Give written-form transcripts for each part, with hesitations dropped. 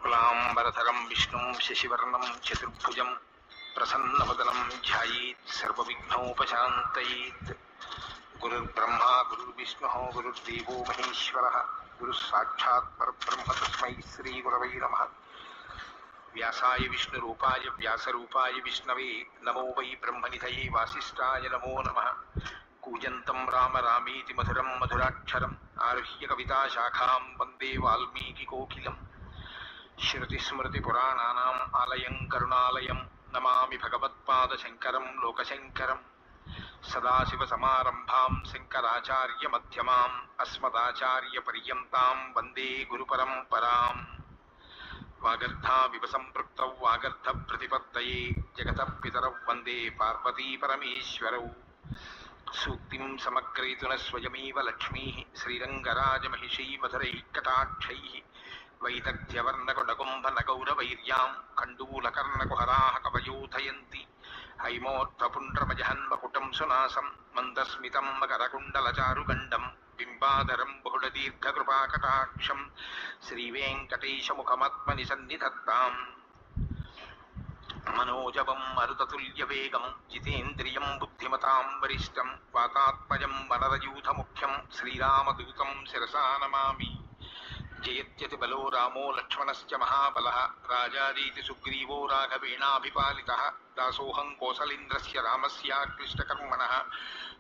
शुक्लांबरधरं विष्णुं शशिवर्णं चतुर्भुजं प्रसन्नवदनं ध्यायेत् सर्वविघ्नोपशान्तयेत्। गुरुर्ब्रह्मा गुरुर्विष्णुः गुरुर्देवो महेश्वरः गुरुः साक्षात् परब्रह्म तस्मै श्रीगुरवे नमः। व्यासाय विष्णुरूपाय व्यासरूपाय विष्णवे नमो वै ब्रह्मनिधये वासिष्ठाय नमो नमः। कूजन्तं राम रामेति मधुरं मधुराक्षरम् आरुह्य कविताशाखां वन्दे वाल्मीकिकोकिलम्। श्रुतिस्मृतिपुराणानाम् आलयं करुणालयं नमामि भगवत्पादशङ्करं लोकशङ्करम्। सदाशिवसमारम्भां शङ्कराचार्यमध्यमाम् अस्मदाचार्यपर्यन्तां वन्दे गुरुपरम्पराम्। वागर्धाविव सम्पृक्तौ वागर्धप्रतिपत्तये जगतः पितरौ वन्दे पार्वतीपरमेश्वरौ। सूक्तिं समग्रयितु न स्वयमेव लक्ष्मीः श्रीरङ्गराजमहिषी मधुरैः कटाक्षैः वैदग्ध्यवर्णकुडकुम्भनगौरवैर्यां कण्डूलकर्णकुहराः कवयोधयन्ति। हैमोत्थपुण्ड्रमजहन्मकुटं सुनासं मन्दस्मितं मकरकुण्डलचारुगण्डं बिम्बाधरं बहुलदीर्घकृपाकटाक्षं श्रीवेङ्कटेशमुखमात्मनि सन्निधत्ताम्। मनोजवं मरुततुल्यवेगं जितेन्द्रियं बुद्धिमतां वरिष्ठं वातात्मजं वनरयूथमुख्यं श्रीरामदूतं शिरसा नमामि। जयत्यतिबलो रामो लक्ष्मणश्च महाबलः राजारीति सुग्रीवो राघवेणाभिपालितः दासोऽहं कौसलेन्द्रस्य रामस्याक्लिष्टकर्मणः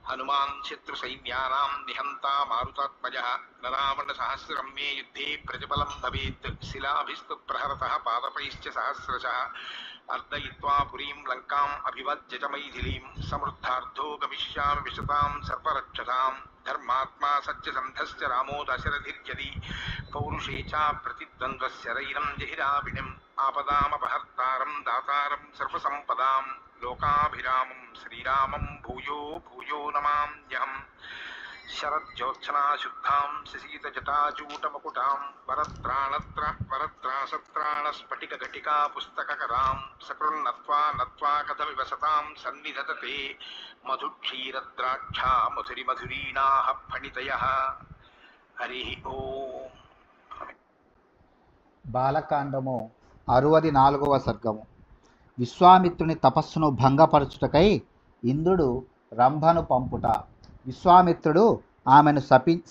हनुमान् शत्रुसैन्यानां निहन्ता मारुतात्मजः न रावणसहस्रं मे युद्धे प्रतिफलं भवेत् शिलाभिस्तु प्रहरतः पादपैश्च सहस्रशः अर्दयित्वा पुरीं लङ्काम् अभिवज्य च मैथिलीं समृद्धार्थो गमिष्यामि विशतां सर्वरक्षसां धर्मात्मा सत्यसन्धश्च रामो दशरथिर्यदि पौरुषे च प्रतिद्वन्द्वस्य रैरं जहिराविणिम् आपदामपहर्तारं दातारं सर्वसम्पदां लोकाभिरामं श्रीरामं भूयो भूयो नमाम्यहम्। शरज्योत्सना शुद्धां शशीतजटाचूटमकुटां वरत्रासत्राणस्फटिकघटिका पुस्तककरां सकृन्नत्वा नत्वा कथमिव सतां सन्निधत्ते मधुक्षीरद्राक्षा मधुरिमधुरीणाः फणितयः। हरिः ओम्। బాలకాండము 64వ సర్గము. విశ్వామిత్రుని తపస్సును భంగపరచుటకై ఇంద్రుడు రంభను పంపుట. విశ్వామిత్రుడు ఆమెను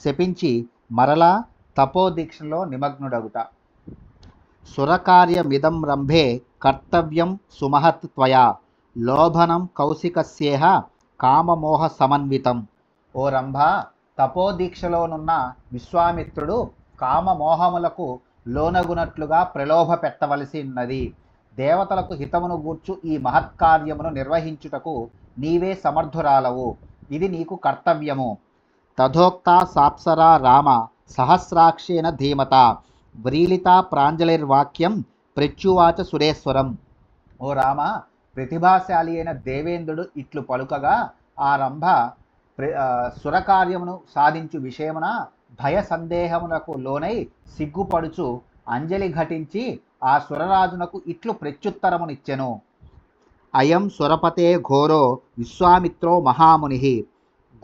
శపించి మరలా తపోదీక్షలో నిమగ్నుడగుట. సురకార్యమిదం రంభే కర్తవ్యం సుమహత్ త్వయా లోభనం కౌశికస్యేహ కామమోహ సమన్వితం. ఓ రంభ, తపోదీక్షలోనున్న విశ్వామిత్రుడు కామమోహములకు లోనగునట్లుగా ప్రలోభ పెట్టవలసి ఉన్నది. దేవతలకు హితమును గూర్చు ఈ మహత్కార్యమును నిర్వహించుటకు నీవే సమర్థురాలవు. ఇది నీకు కర్తవ్యము. తథోక్తా సాప్సరా రామ సహస్రాక్షేణ ధీమత వ్రీలితా ప్రాంజలిర్వాక్యం ప్రత్యువాచ సురేశ్వరం. ఓ రామ, ప్రతిభాశాలి అయిన దేవేంద్రుడు ఇట్లు పలుకగా ఆ రంభ సురకార్యమును సాధించు విషయమున భయ సందేహమునకు లోనై సిగ్గుపడుచు అంజలి ఘటించి ఆ సురరాజునకు ఇట్లు ప్రత్యుత్తరమునిచ్చెను. అయం సురపతే ఘోరో విశ్వామిత్రో మహాముని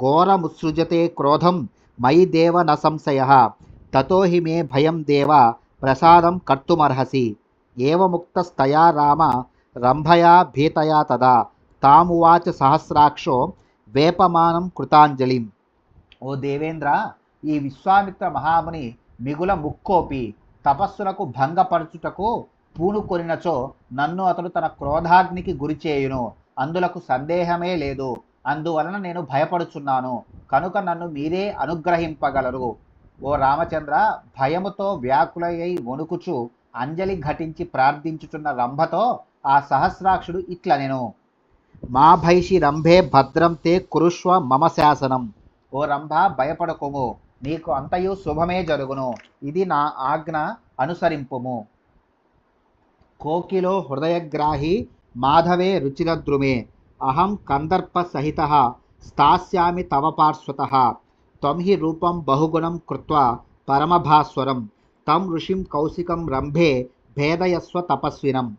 ఘోరముత్సృజతే క్రోధం మయి దేవ న సంశయః తతో హి మే భయం దేవ ప్రసాదం కర్తుమర్హసి. ఏవముక్తస్తయా రామ రంభయా భీతయా తదా తామువాచ సహస్రాక్షో వేపమానం కృతాంజలిం. ఓ దేవేంద్ర, ఈ విశ్వామిత్ర మహాముని మిగుల ముక్కోపి తపస్సులకు భంగపరచుటకు పూనుకొనినచో నన్ను అతడు తన క్రోధాగ్నికి గురిచేయును. అందులకు సందేహమే లేదు. అందువలన నేను భయపడుచున్నాను. కనుక నన్ను మీరే అనుగ్రహింపగలరు. ఓ రామచంద్ర, భయముతో వ్యాకులయ్యి వణుకుచు అంజలి ఘటించి ప్రార్థించుచున్న రంభతో ఆ సహస్రాక్షుడు ఇట్లనెను. మా భైషి రంభే భద్రం తే కురుష్వ మమ శాసనం. ఓ రంభ, భయపడకుము, నీకు అంతయు శుభమే జరుగును. ఇది నా ఆజ్ఞ, అనుసరింపుము. కోకిలో హృదయగ్రాహి మాధవే రుచిరద్రుమే అహం కందర్ప సహిత స్థాస్యామి తవ పార్శ్వతః త్వం హి రూపం బహుగుణం కృత్వా పరమభాస్వరం తం ఋషిం కౌశికం రంభే భేదయస్వ తపస్వినం.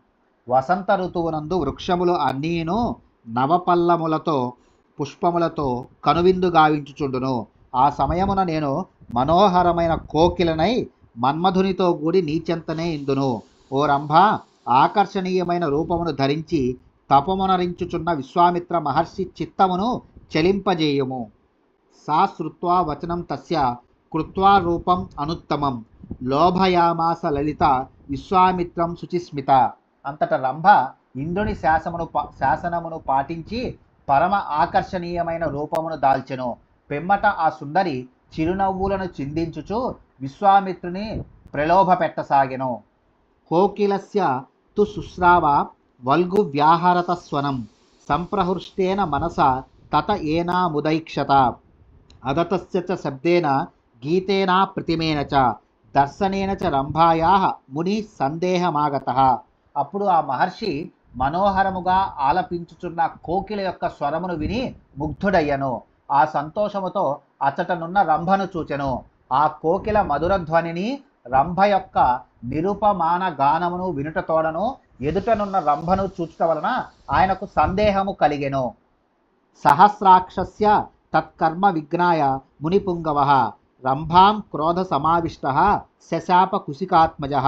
వసంత ఋతువునందు వృక్షములు అన్నీను నవపల్లములతో పుష్పములతో కనువిందు గావించుచుండును. ఆ సమయమున నేను మనోహరమైన కోకిలనై మన్మధునితో కూడి నీచెంతనే ఇందును. ఓ రంభ, ఆకర్షణీయమైన రూపమును ధరించి తపమునరించుచున్న విశ్వామిత్ర మహర్షి చిత్తమును చలింపజేయుము. సా శ్రుత్వా వచనం తస్య కృత్వా రూపం అనుత్తమం లోభయామాస లలిత విశ్వామిత్రం శుచిస్మిత. అంతట రంభ ఇంద్రుని శాసనమును పాటించి పరమ ఆకర్షణీయమైన రూపమును దాల్చెను. పిమ్మట ఆ సుందరి చిరునవ్వులను చిందించుచు విశ్వామిత్రుని ప్రలోభ పెట్టసాగెను. కోకిలస్య తు శుశ్రావ వల్గు వ్యాహరత స్వనం సంప్రహృష్టేన మనస తత ఏనాముదైక్షత అదతస్య చ శబ్దేన గీతేన ప్రతిమేన చ దర్శనేన చ రంభాయాః ముని సందేహమాగతః. అప్పుడు ఆ మహర్షి మనోహరముగా ఆలపించుచున్న కోకిల యొక్క స్వరమును విని ముగ్ధుడయ్యను. ఆ సంతోషముతో అచటనున్న రంభను చూచెను. ఆ కోకిల మధుర ధ్వనిని, రంభ యొక్క నిరుపమాన గానమును వినుటతోడను ఎదుటనున్న రంభను చూచుట వలన ఆయనకు సందేహము కలిగెను. సహస్రాక్షస్య తత్కర్మ విజ్ఞాయ మునిపుంగవః రంభాం క్రోధ సమావిష్టః శశాప కుశికాత్మజః.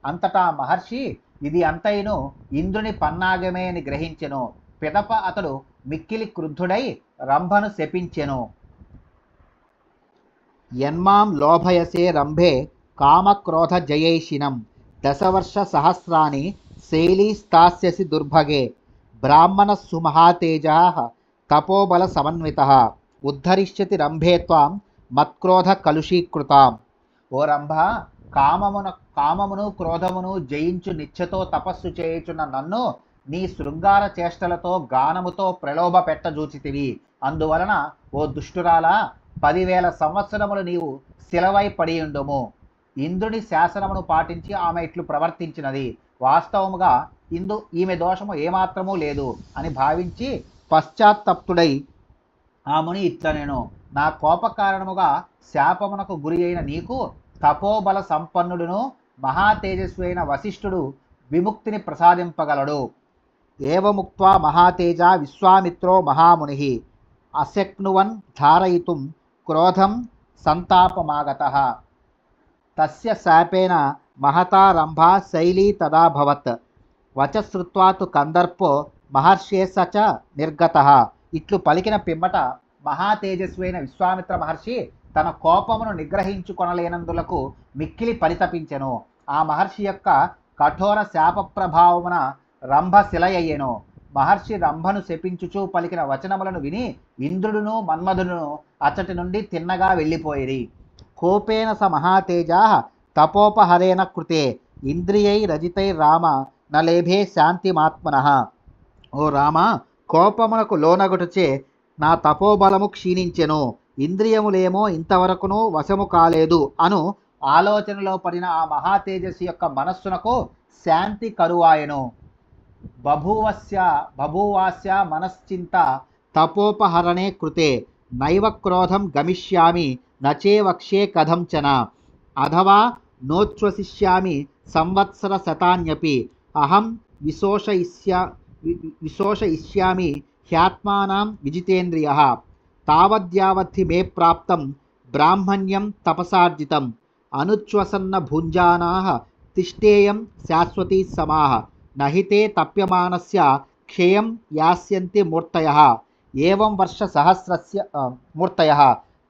అంతటా మహర్షి ఇది అంతైను ఇంద్రుని పన్నాగమే అని గ్రహించెను. పిదప అతడు మిక్కిలి క్రుద్ధుడై రంభను శపించెను. యన్మాం లోభయసే రంభే కామక్రోధ జయైషినం దశవర్ష సహస్రాని శైలీస్తాస్యసి దుర్భగే బ్రాహ్మణ సుమహాతేజః తపోబల సమన్వితః ఉద్ధరిష్యతి రంభే త్వాం మత్క్రోధ కలుషీకృతాం. ఓ రంభ, కామమును క్రోధమును జయించు నిత్యతో తపస్సు చేయుచున్న నన్ను నీ శృంగార చేష్టలతో గానముతో ప్రలోభ పెట్టజూచితివి. అందువలన ఓ దుష్టురాలా, 10,000 సంవత్సరములు నీవు శిలవై పడియుండుము. ఇంద్రుని శాసనమును పాటించి ఆమె ఇట్లు ప్రవర్తించినది. వాస్తవముగా ఈమె దోషము ఏమాత్రమూ లేదు అని భావించి పశ్చాత్తప్తుడై ఆ ముని ఇట్లనెను. నా కోప కారణముగా శాపమునకు గురి అయిన నీకు తపోబల సంపన్నుడును మహాతేజస్వి అయిన వశిష్ఠుడు విముక్తిని ప్రసాదింపగలడు. ఏవముక్త్వా మహాతేజ విశ్వామిత్రో మహాముని అశక్నువన్ ధారయితుం క్రోధం సంతాపమాగతః. తస్య శాపేన మహతా రంభా శైలీ తదాభవత్ వచశ్రుత్వా తు కందర్పో మహర్షే సచ నిర్గతః. ఇట్లు పలికిన పిమ్మట మహాతేజస్వైన విశ్వామిత్ర మహర్షి తన కోపమును నిగ్రహించుకొనలేనందులకు మిక్కిలి పరితపించెను. ఆ మహర్షి యొక్క కఠోర శాప ప్రభావమున రంభ శిలయ్యెను. మహర్షి రంభను శపించుచూ పలికిన వచనములను విని ఇంద్రుడును మన్మధుడును అచ్చటి నుండి తిన్నగా వెళ్ళిపోయిరి. కోపేన స మహాతేజాః తపోపహరేణ కృతే ఇంద్రియై రజితై రామ నలేభే శాంతిమాత్మనః. ఓ రామ, కోపమునకు లోనగుటచే నా తపోబలము క్షీణించెను, ఇంద్రియములేమో ఇంతవరకును వశము కాలేదు అను ఆలోచనలో పడిన ఆ మహాతేజస్సు యొక్క మనస్సునకు శాంతి కరువాయెను. బభూవాస్య మనశ్చింత తపోపహరణే కృతే నైవ క్రోధం గమిష్యామి నచే వక్ష్యే కథంచన అథవా నోచ్ఛ్వసిష్యామి సంవత్సర శతాన్యపి అహం విశోషయిష్యామి హ్యాత్మానాం విజితేంద్రియః తావద్యావద్ధి మే ప్రాప్తం బ్రాహ్మణ్యం తపసార్జితం అనుచ్ఛ్వసన్న భుంజానాః తిష్టేయం శాశ్వతీ సమాః నహితే తప్యమానస్య క్షయం యాస్యంతి మూర్తయః. ఏవం వర్ష సహస్రస్య మూర్తయః.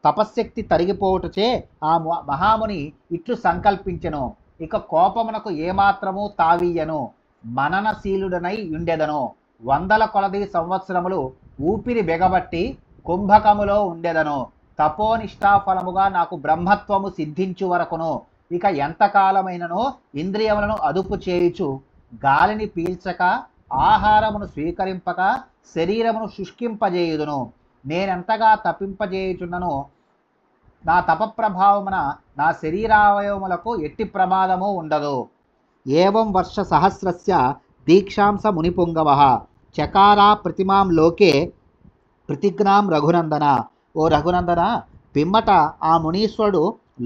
తపశ్శక్తి తరిగిపోవుటచే ఆ మహాముని ఇట్లు సంకల్పించెను. ఇక కోపమునకు ఏమాత్రము తావీయను, మననశీలుడనై ఉండెదను. 100 కొలది సంవత్సరములు ఊపిరి బెగబట్టి కుంభకములో ఉండెదను. తపోనిష్టాఫలముగా నాకు బ్రహ్మత్వము సిద్ధించు వరకును ఇక ఎంతకాలమైనను ఇంద్రియములను అదుపు చేయుచు గాలిని పీల్చక ఆహారమును స్వీకరింపక శరీరమును శుష్కింపజేయుదును. నేనెంతగా తప్పింపజేయుచున్నను నా తపప్రభావమున నా శరీరావయవములకు ఎట్టి ప్రమాదము ఉండదు. ఏవం వర్ష సహస్రస్య దీక్షాంస మునిపుంగవః చకారా ప్రతిమాం లోకే ప్రతిజ్ఞాం రఘునందన. ఓ రఘునందన, పిమ్మట ఆ మునీశ్వరుడు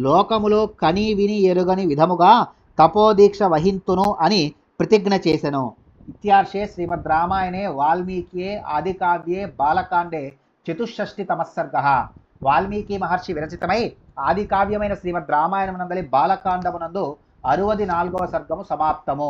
లోకములో కని విని ఎరుగని విధముగా తపోదీక్ష వహింతును అని ప్రతిజ్ఞ చేసెను. ఇత్యార్షే శ్రీమద్ రామాయణే వాల్మీకియే ఆదికావ్యే బాలకాండే 64తమ సర్గః. వాల్మీకి మహర్షి విరచితమై ఆదికావ్యమైన శ్రీమద్ రామాయణమునందలి బాలకాండమునందు 64వ సర్గము సమాప్తము.